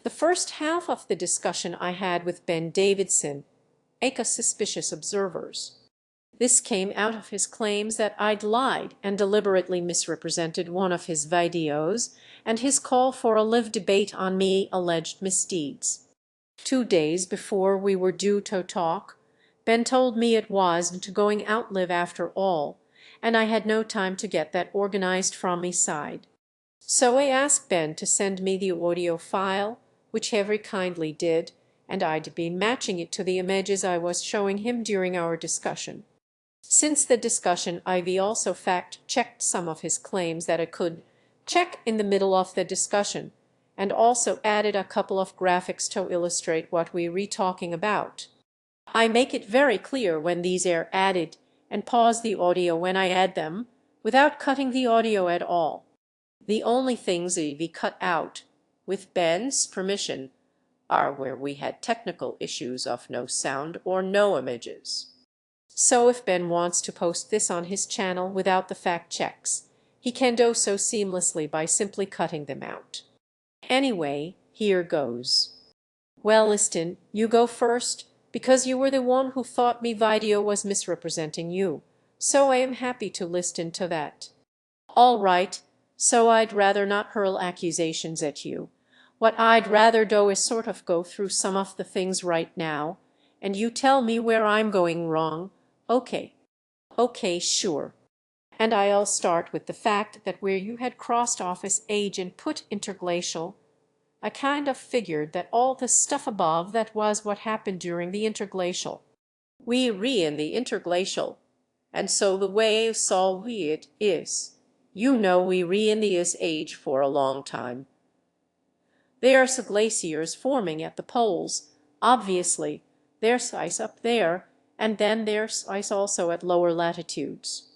The first half of the discussion I had with Ben Davidson, aka Suspicious Observers. This came out of his claims that I'd lied and deliberately misrepresented one of his videos, and his call for a live debate on me alleged misdeeds. 2 days before we were due to talk, Ben told me it wasn't going out live after all, and I had no time to get that organized from me side. So I asked Ben to send me the audio file, which he very kindly did, and I'd been matching it to the images I was showing him during our discussion. Since the discussion, I've also fact-checked some of his claims that I could check in the middle of the discussion, and also added a couple of graphics to illustrate what we were talking about. I make it very clear when these are added and pause the audio when I add them, without cutting the audio at all. The only things we cut out, with Ben's permission, are where we had technical issues of no sound or no images. So if Ben wants to post this on his channel without the fact checks, he can do so seamlessly by simply cutting them out. Anyway, here goes. Well, listen, you go first, because you were the one who thought me video was misrepresenting you, so I am happy to listen to that. All right, so I'd rather not hurl accusations at you. What I'd rather do is sort of go through some of the things right now, and you tell me where I'm going wrong. Okay. Okay, sure. And I'll start with the fact that where you had crossed office age and put interglacial, I kind of figured that all the stuff above that was what happened during the interglacial. We re in the interglacial, and so the way saw we it is. You know we re in the ice age for a long time. There's glaciers forming at the poles, obviously. There's ice up there, and then there's ice also at lower latitudes.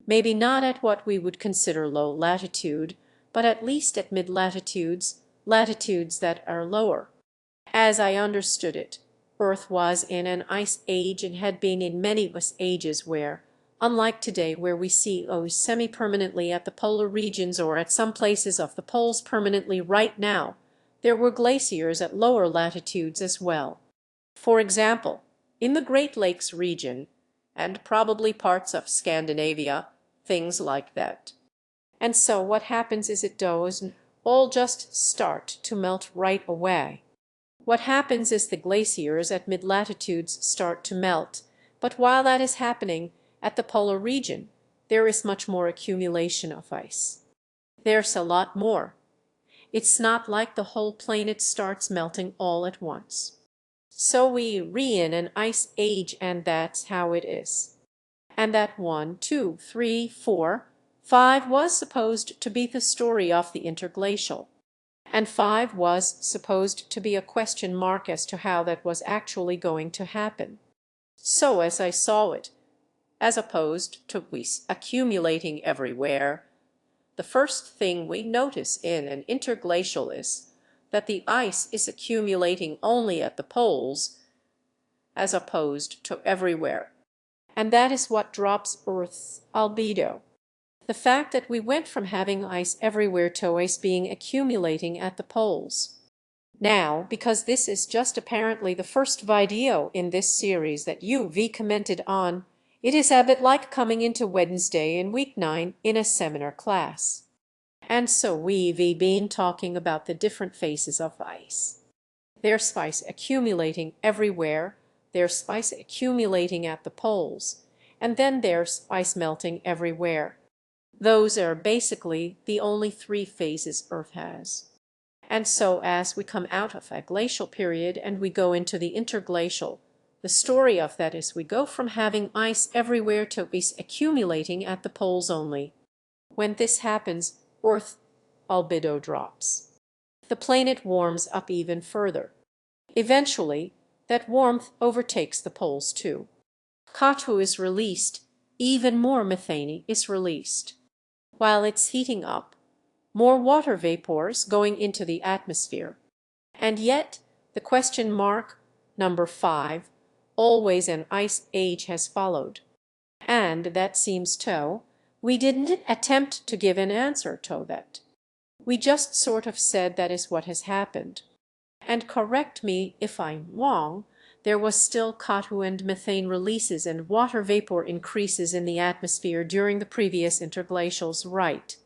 Maybe not at what we would consider low latitude, but at least at mid-latitudes, latitudes that are lower. As I understood it, Earth was in an ice age and had been in many ice ages where, unlike today where we see ice semi-permanently at the polar regions or at some places of the poles permanently right now, there were glaciers at lower latitudes as well. For example, in the Great Lakes region, and probably parts of Scandinavia, things like that. And so what happens is it doesn't all just start to melt right away. What happens is the glaciers at mid-latitudes start to melt, but while that is happening at the polar region, there is much more accumulation of ice. There's a lot more. It's not like the whole planet starts melting all at once. So we re in an ice age, and that's how it is. And that 1, 2, 3, 4, 5 was supposed to be the story of the interglacial. And 5 was supposed to be a question mark as to how that was actually going to happen. So as I saw it, as opposed to ice accumulating everywhere, the first thing we notice in an interglacial is that the ice is accumulating only at the poles as opposed to everywhere. And that is what drops Earth's albedo. The fact that we went from having ice everywhere to ice being accumulating at the poles. Now, because this is just apparently the first video in this series that you've commented on, it is a bit like coming into Wednesday in week 9 in a seminar class. And so we've been talking about the different phases of ice. There's ice accumulating everywhere, there's ice accumulating at the poles, and then there's ice melting everywhere. Those are basically the only 3 phases Earth has. And so as we come out of a glacial period and we go into the interglacial, the story of that is we go from having ice everywhere to ice accumulating at the poles only. When this happens, Earth albedo drops. The planet warms up even further. Eventually, that warmth overtakes the poles too. CO2 is released, even more methane is released. While it's heating up, more water vapors going into the atmosphere. And yet, the question mark, number 5, always an ice age has followed. And that seems to, we didn't attempt to give an answer to that. We just sort of said that is what has happened. And correct me if I'm wrong, there was still CO2 and methane releases and water vapor increases in the atmosphere during the previous interglacials, right?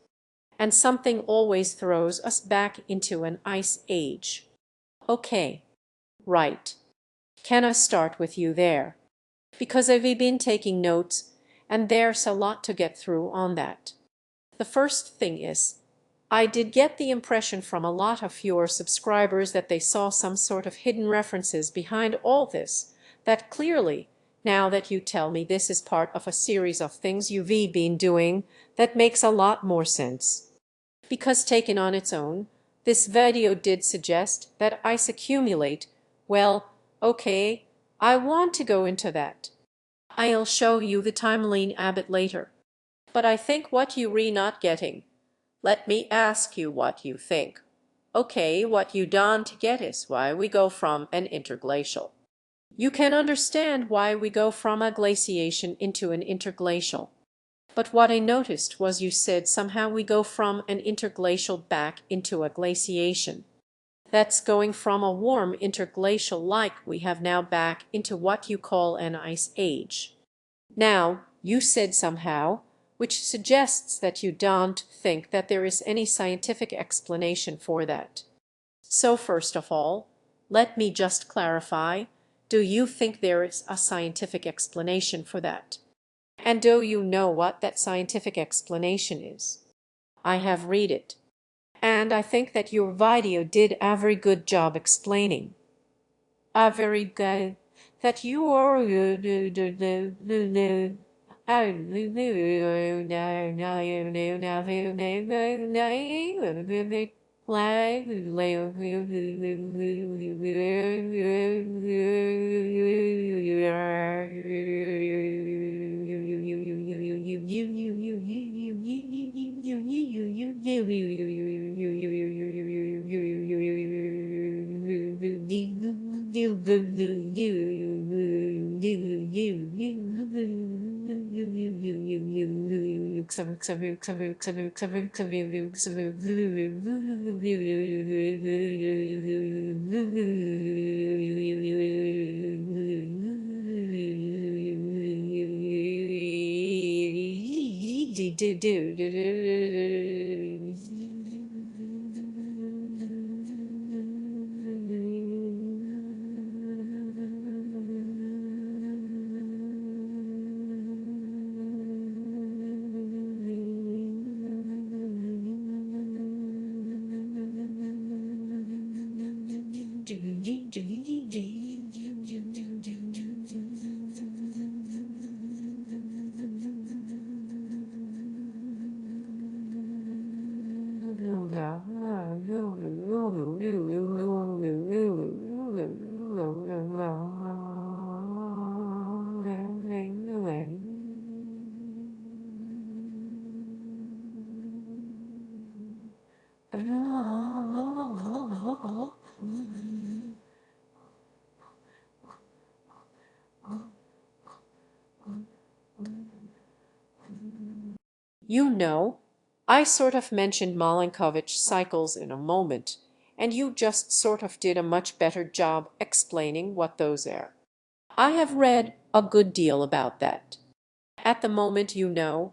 And something always throws us back into an ice age. Okay, right. Can I start with you there? Because I've been taking notes, and there's a lot to get through on that. The first thing is, I did get the impression from a lot of your subscribers that they saw some sort of hidden references behind all this, that clearly, now that you tell me this is part of a series of things you've been doing, that makes a lot more sense. Because taken on its own, this video did suggest that ice accumulate. Well, okay, I want to go into that. I'll show you the timeline a bit later. But I think what you not getting. Let me ask you what you think. Okay, what you don't get is why we go from an interglacial. You can understand why we go from a glaciation into an interglacial. But what I noticed was you said somehow we go from an interglacial back into a glaciation. That's going from a warm interglacial like we have now back into what you call an ice age. Now, you said somehow, which suggests that you don't think that there is any scientific explanation for that. So first of all, let me just clarify, do you think there is a scientific explanation for that? And do you know what that scientific explanation is? I have read it. And I think that your video did a very good job explaining. A very good. That you are You know, I sort of mentioned Milankovitch cycles in a moment, and you just sort of did a much better job explaining what those are. I have read a good deal about that. At the moment, you know,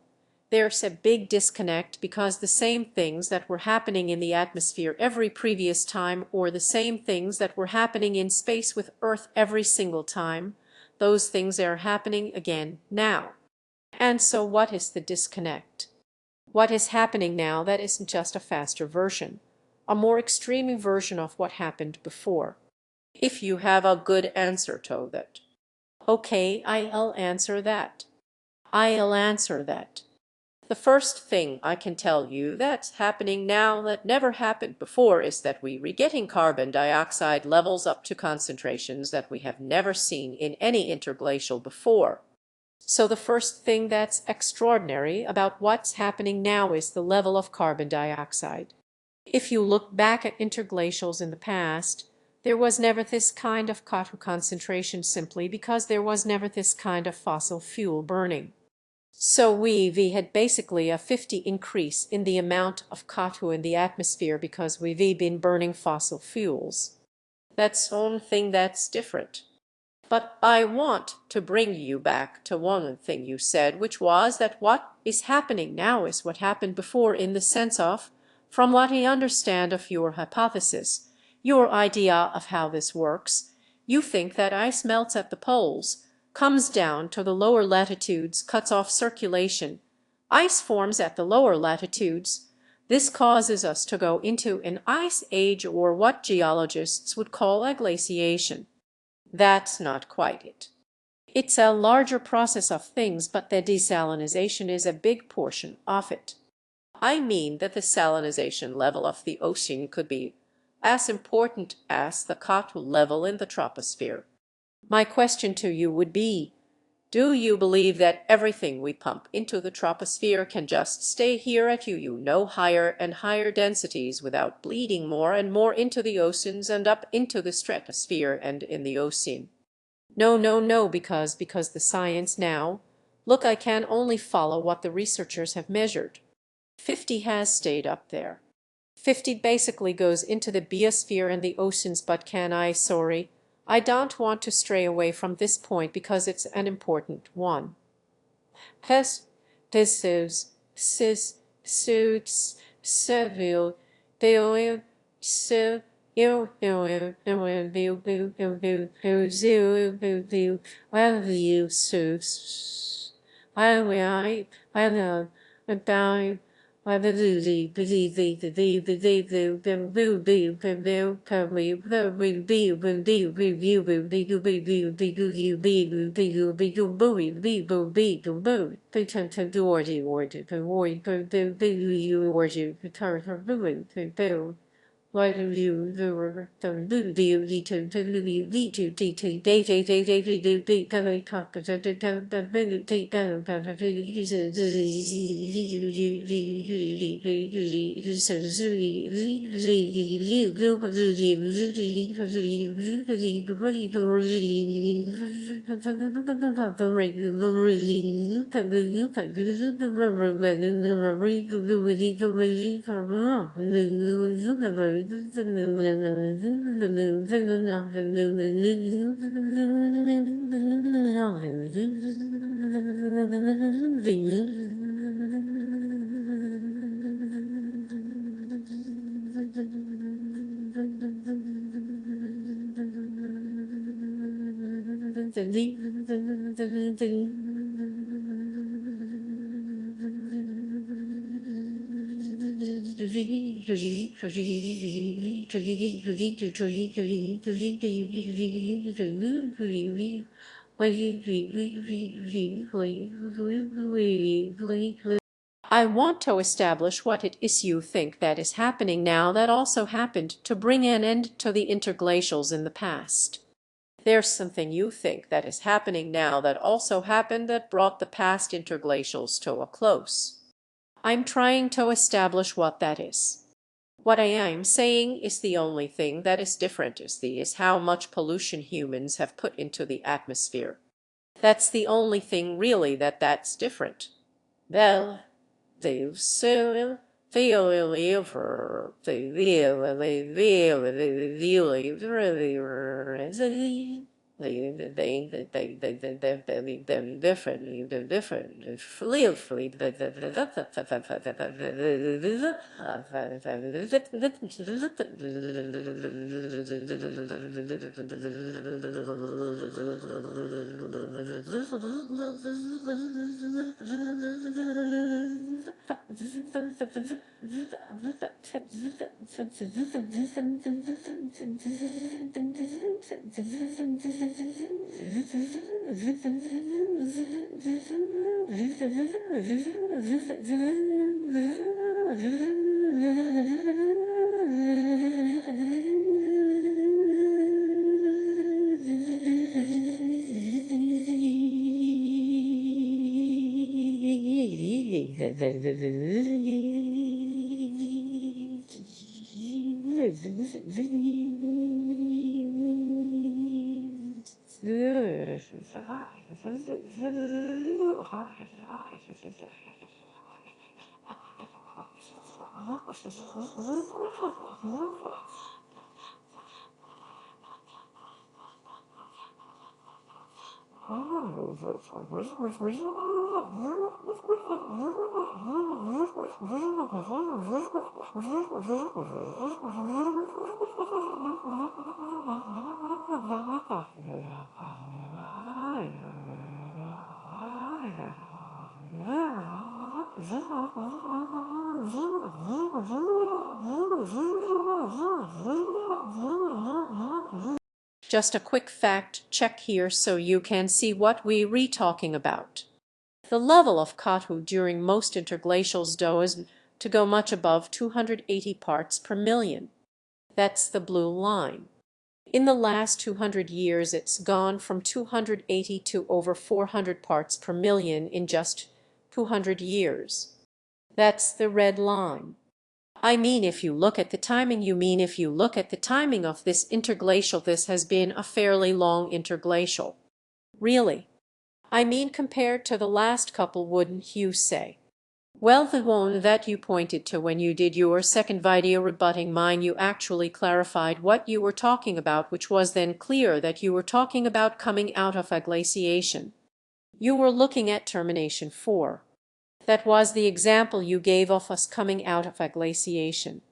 there's a big disconnect because the same things that were happening in the atmosphere every previous time, or the same things that were happening in space with Earth every single time, those things are happening again now. And so what is the disconnect? What is happening now that isn't just a faster version, a more extreme version of what happened before? If you have a good answer to that. Okay, I'll answer that. I'll answer that. The first thing I can tell you that's happening now that never happened before is that we're getting carbon dioxide levels up to concentrations that we have never seen in any interglacial before. So the first thing that's extraordinary about what's happening now is the level of carbon dioxide. If you look back at interglacials in the past, there was never this kind of CO2 concentration simply because there was never this kind of fossil fuel burning. So we had basically a 50 increase in the amount of CO2 in the atmosphere because we've been burning fossil fuels. That's one thing that's different. But I want to bring you back to one thing you said, which was that what is happening now is what happened before, in the sense of, from what I understand of your hypothesis, your idea of how this works, you think that ice melts at the poles, comes down to the lower latitudes, cuts off circulation. Ice forms at the lower latitudes. This causes us to go into an ice age, or what geologists would call a glaciation. That's not quite it. It's a larger process of things, but the desalinization is a big portion of it. I mean that the salinization level of the ocean could be as important as the cotton level in the troposphere. My question to you would be, do you believe that everything we pump into the troposphere can just stay here at no higher and higher densities without bleeding more and more into the oceans and up into the stratosphere and in the ocean? No, no, no, because the science now, look, I can only follow what the researchers have measured. 50 has stayed up there. 50 basically goes into the biosphere and the oceans, but I don't want to stray away from this point because it's an important one. Pes, Tesus, Sis, Suits, Seville, Theo, Se, Eu, I want to establish what it is you think that is happening now that also happened to bring an end to the interglacials in the past. There's something you think that is happening now that also happened that brought the past interglacials to a close. I'm trying to establish what that is. What I am saying is the only thing that is different is how much pollution humans have put into the atmosphere. That's the only thing really that's different. Well, they still feel ever they Just a quick fact check here so you can see what we're talking about. The level of Katu during most interglacials is to go much above 280 parts per million. That's the blue line. In the last 200 years, it's gone from 280 to over 400 parts per million in just 200 years. That's the red line. I mean, if you look at the timing, if you look at the timing of this interglacial, this has been a fairly long interglacial. Really. I mean, compared to the last couple, wouldn't you say? Well, the one that you pointed to when you did your second video rebutting mine, you actually clarified what you were talking about, which was then clear that you were talking about coming out of a glaciation. You were looking at termination 4. That was the example you gave of us coming out of a glaciation.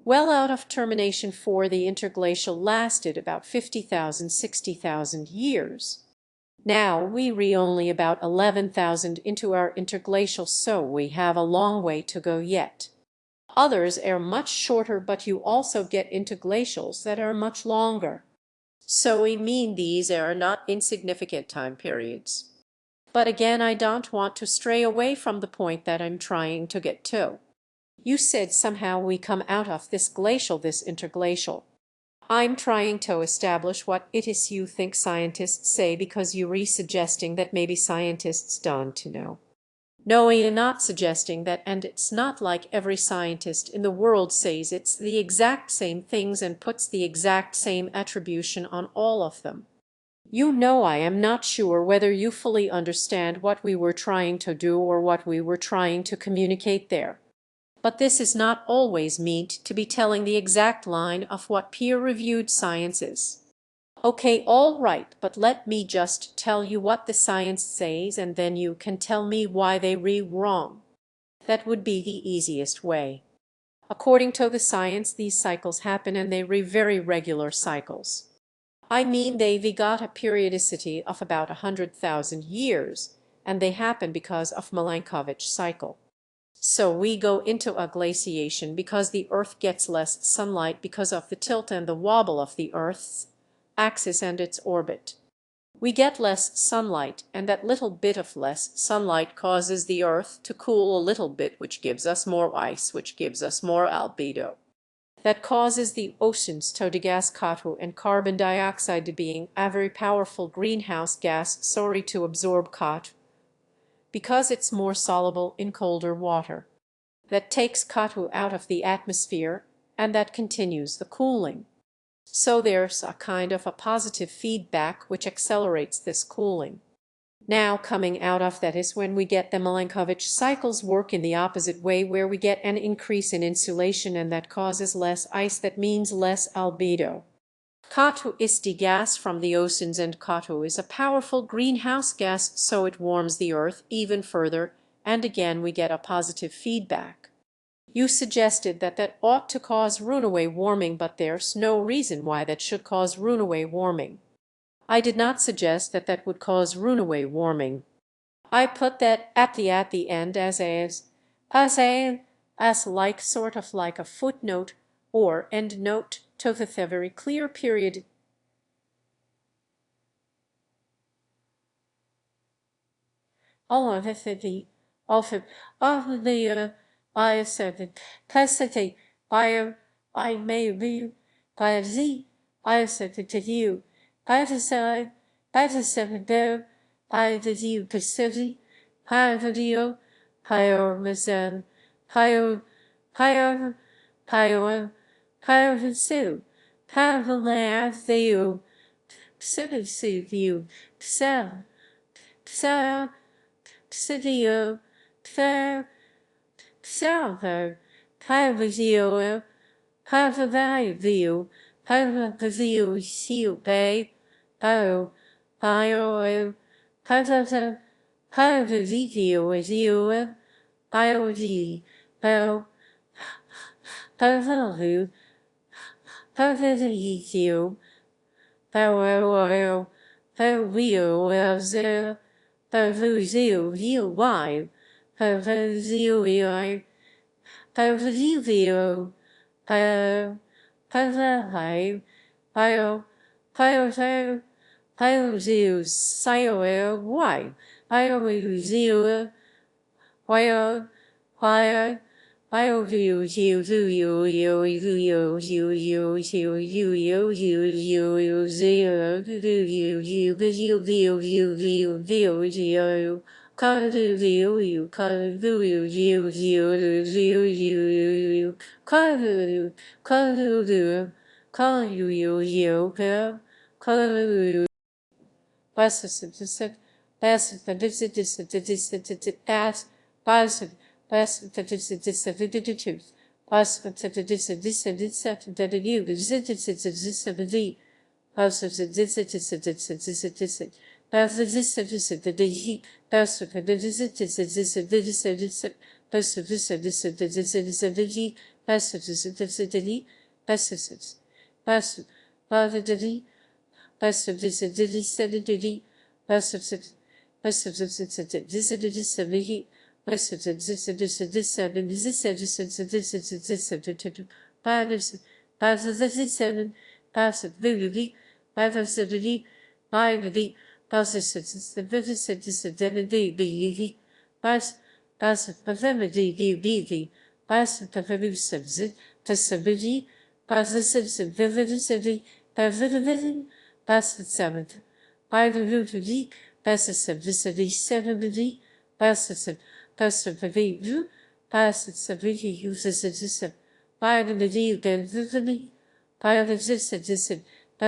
Well, out of termination 4, the interglacial lasted about 50,000, 60,000 years. Now we're only about 11,000 into our interglacial, so we have a long way to go yet. Others are much shorter, but you also get interglacials that are much longer. So we mean these are not insignificant time periods. But again, I don't want to stray away from the point that I'm trying to get to. You said somehow we come out of this glacial, this interglacial. I'm trying to establish what it is you think scientists say, because you're suggesting that maybe scientists don't know. No, you're not suggesting that, and it's not like every scientist in the world says it's the exact same things and puts the exact same attribution on all of them. You know, I am not sure whether you fully understand what we were trying to do or what we were trying to communicate there. But this is not always meant to be telling the exact line of what peer-reviewed science is. Okay, all right, but let me just tell you what the science says, and then you can tell me why they're wrong. That would be the easiest way. According to the science, these cycles happen, and they're very regular cycles. I mean, they've got a periodicity of about 100,000 years, and they happen because of Milankovitch cycle. So we go into a glaciation because the Earth gets less sunlight because of the tilt and the wobble of the Earth's axis and its orbit. We get less sunlight, and that little bit of less sunlight causes the Earth to cool a little bit, which gives us more ice, which gives us more albedo. That causes the oceans to degas Katu and carbon dioxide to being a very powerful greenhouse gas, to absorb Katu, because it's more soluble in colder water. That takes Katu out of the atmosphere, and that continues the cooling. So there's a kind of a positive feedback which accelerates this cooling. Now coming out of that is when we get the Milankovitch cycles work in the opposite way, where we get an increase in insulation, and that causes less ice, that means less albedo. Katu is degas from the oceans, and Katu is a powerful greenhouse gas, so it warms the Earth even further, and again we get a positive feedback. You suggested that that ought to cause runaway warming, but there's no reason why that should cause runaway warming. I did not suggest that that would cause runaway warming. I put that at the end as like sort of like a footnote or end note to the very clear period. All of the I said that capacity I may be by Z. I said to you, I said there, I did you Pacific, I video, higher Mazan, higher, higher, higher, higher Sue, have a laugh, you, Pacific, you, Sal, Sal, Studio, Fair, Salver, have a zero, have a value, have a view, seal pay, oh, Patata, Patavizio, Zio, Biozi, Bio, Pavalu, Pavizio, Power, Pavio, Zer, Pavuzio, Vio, Y, Pavazio, Pavizio, Pavahai, Pio, Piozeus, Sio, Y, Piozeo, Wire, Wire, Bioview, you, Passive, passive, pass, passive, passive, passive, passive disability, passive disability, passive passivity, passivity, passivity, passivity, passivity, passivity, passivity, passive, passive, passive, passive, passive, passive, uses biology, density, biology,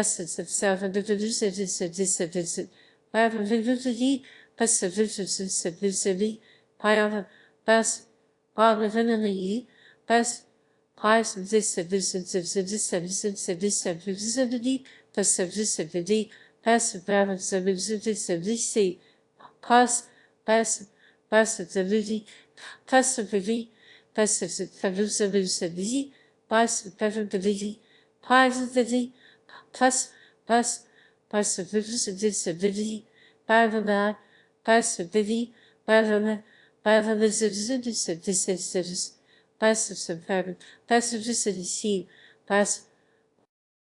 passive, self-division, biology, passive, pass, biology, pass, price this passivity, passive passivity, pass, passive, passivity, passivity, passive passivity, passive passivity, positivity, pass, pass, passivity, passive, passivity, passive, passive, passive, passivity, pass,